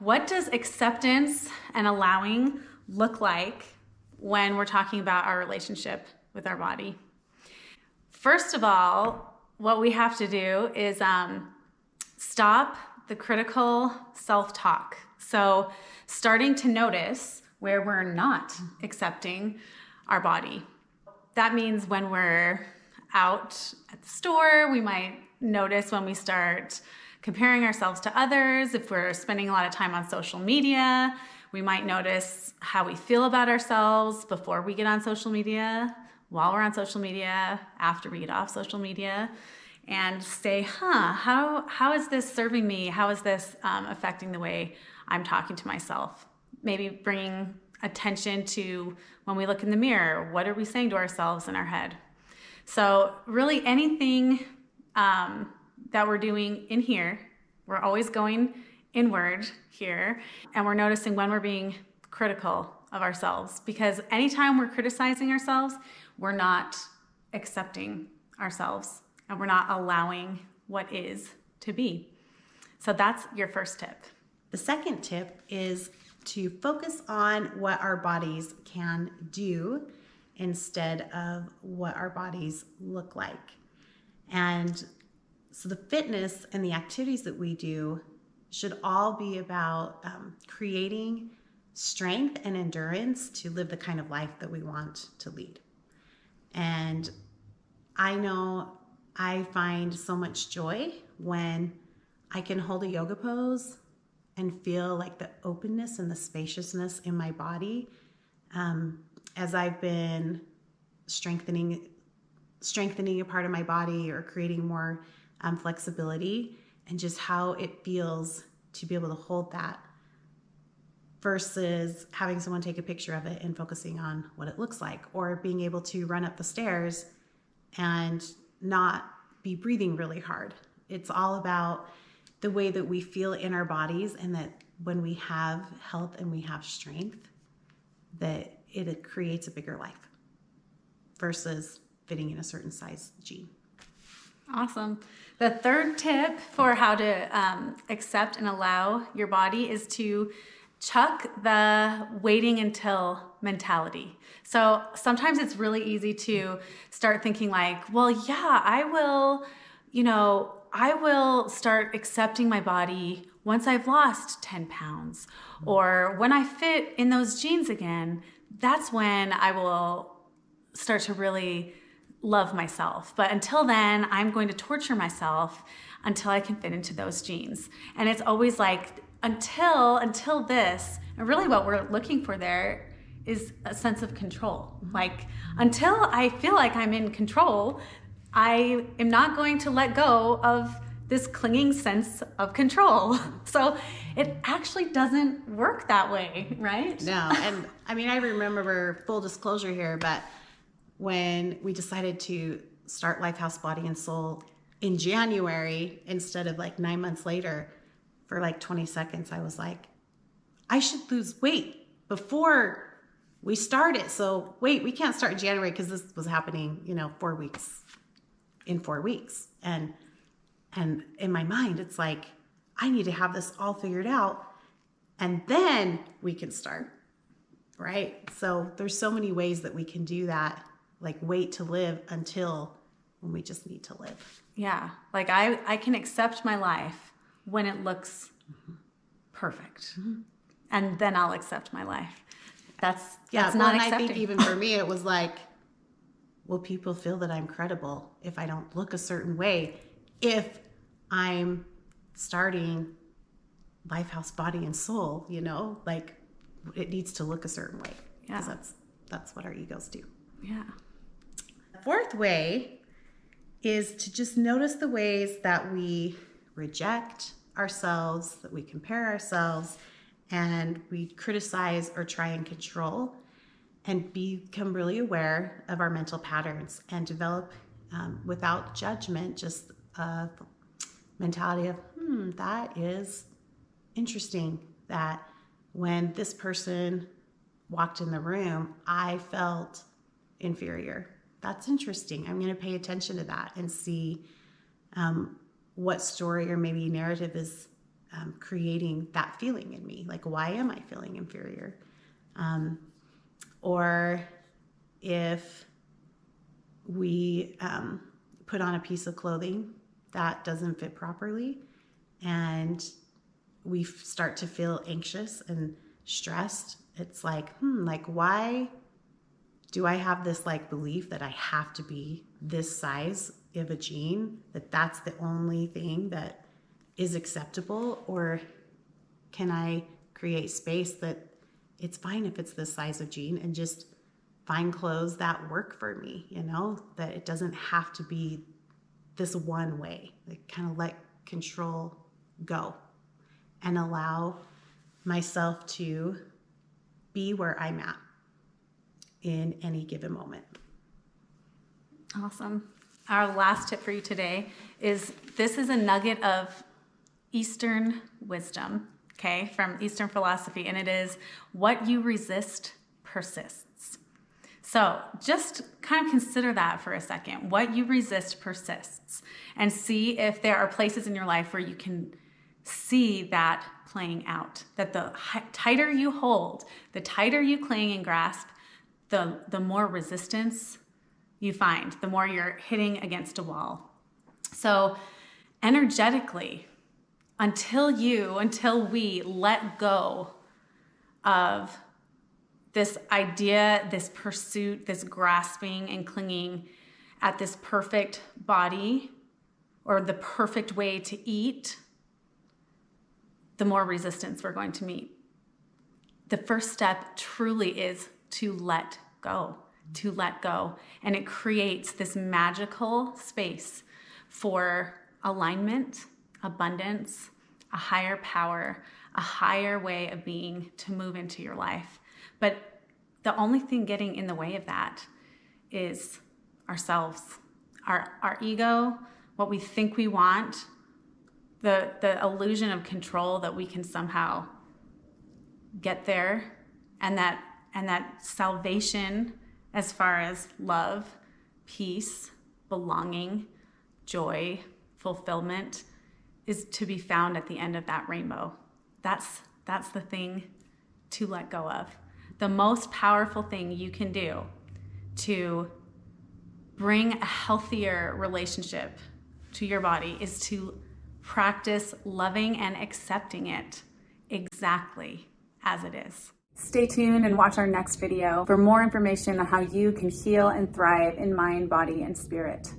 what does acceptance and allowing look like when we're talking about our relationship with our body? First of all, what we have to do is stop the critical self-talk. So starting to notice where we're not accepting our body. That means when we're out at the store, we might notice when we start comparing ourselves to others. If we're spending a lot of time on social media, we might notice how we feel about ourselves before we get on social media, while we're on social media, after we get off social media, and say, how is this serving me? How is this affecting the way I'm talking to myself? Maybe bringing attention to when we look in the mirror, what are we saying to ourselves in our head? So really anything that we're doing in here, we're always going inward here, and we're noticing when we're being critical of ourselves, because anytime we're criticizing ourselves, we're not accepting ourselves and we're not allowing what is to be. So that's your first tip. The second tip is to focus on what our bodies can do instead of what our bodies look like. And so the fitness and the activities that we do should all be about creating strength and endurance to live the kind of life that we want to lead. And I know I find so much joy when I can hold a yoga pose and feel like the openness and the spaciousness in my body as I've been strengthening a part of my body or creating more flexibility, and just how it feels to be able to hold that versus having someone take a picture of it and focusing on what it looks like, or being able to run up the stairs and not be breathing really hard. It's all about the way that we feel in our bodies, and that when we have health and we have strength, that it creates a bigger life versus fitting in a certain size jean. Awesome. The third tip for how to accept and allow your body is to chuck the waiting until mentality. So sometimes it's really easy to start thinking like, well, yeah, I will start accepting my body once I've lost 10 pounds, or when I fit in those jeans again, that's when I will start to really love myself. But until then, I'm going to torture myself until I can fit into those jeans. And it's always like, until this, and really what we're looking for there is a sense of control. Like, until I feel like I'm in control, I am not going to let go of this clinging sense of control. So it actually doesn't work that way, right? No, and I mean, I remember, full disclosure here, but when we decided to start Lifehouse Body and Soul in January instead of like 9 months later, for like 20 seconds, I was like, I should lose weight before we start it. So wait, we can't start in January because this was happening, 4 weeks, in 4 weeks. And in my mind, it's like, I need to have this all figured out and then we can start, right? So there's so many ways that we can do that, like wait to live until when we just need to live. Yeah, like I can accept my life when it looks perfect. And then I'll accept my life. That's not accepting. I think even for me, it was like, will people feel that I'm credible if I don't look a certain way? If I'm starting Lifehouse Body and Soul, like it needs to look a certain way. Yeah. Because that's what our egos do. Yeah. The fourth way is to just notice the ways that we reject ourselves, that we compare ourselves, and we criticize or try and control, and become really aware of our mental patterns and develop without judgment, just a mentality of, that is interesting that when this person walked in the room, I felt inferior. That's interesting. I'm going to pay attention to that and see what story or maybe narrative is creating that feeling in me. Like, why am I feeling inferior? Or if we put on a piece of clothing that doesn't fit properly and we start to feel anxious and stressed, it's like, like, why do I have this like belief that I have to be this size of a jean, that that's the only thing that is acceptable? Or can I create space that it's fine if it's this size of jean and just find clothes that work for me, that it doesn't have to be this one way. Like, kind of let control go and allow myself to be where I'm at in any given moment. Awesome. Our last tip for you today is, this is a nugget of Eastern wisdom, okay, from Eastern philosophy, and it is, what you resist persists. So just kind of consider that for a second. What you resist persists, and see if there are places in your life where you can see that playing out, that the tighter you hold, the tighter you cling and grasp, the more resistance you find, the more you're hitting against a wall. So energetically, until we let go of this idea, this pursuit, this grasping and clinging at this perfect body or the perfect way to eat, the more resistance we're going to meet. The first step truly is to let go, And it creates this magical space for alignment, abundance, a higher power, a higher way of being to move into your life. But the only thing getting in the way of that is ourselves, our ego, what we think we want, the illusion of control that we can somehow get there, and that salvation as far as love, peace, belonging, joy, fulfillment is to be found at the end of that rainbow. That's the thing to let go of. The most powerful thing you can do to bring a healthier relationship to your body is to practice loving and accepting it exactly as it is. Stay tuned and watch our next video for more information on how you can heal and thrive in mind, body, and spirit.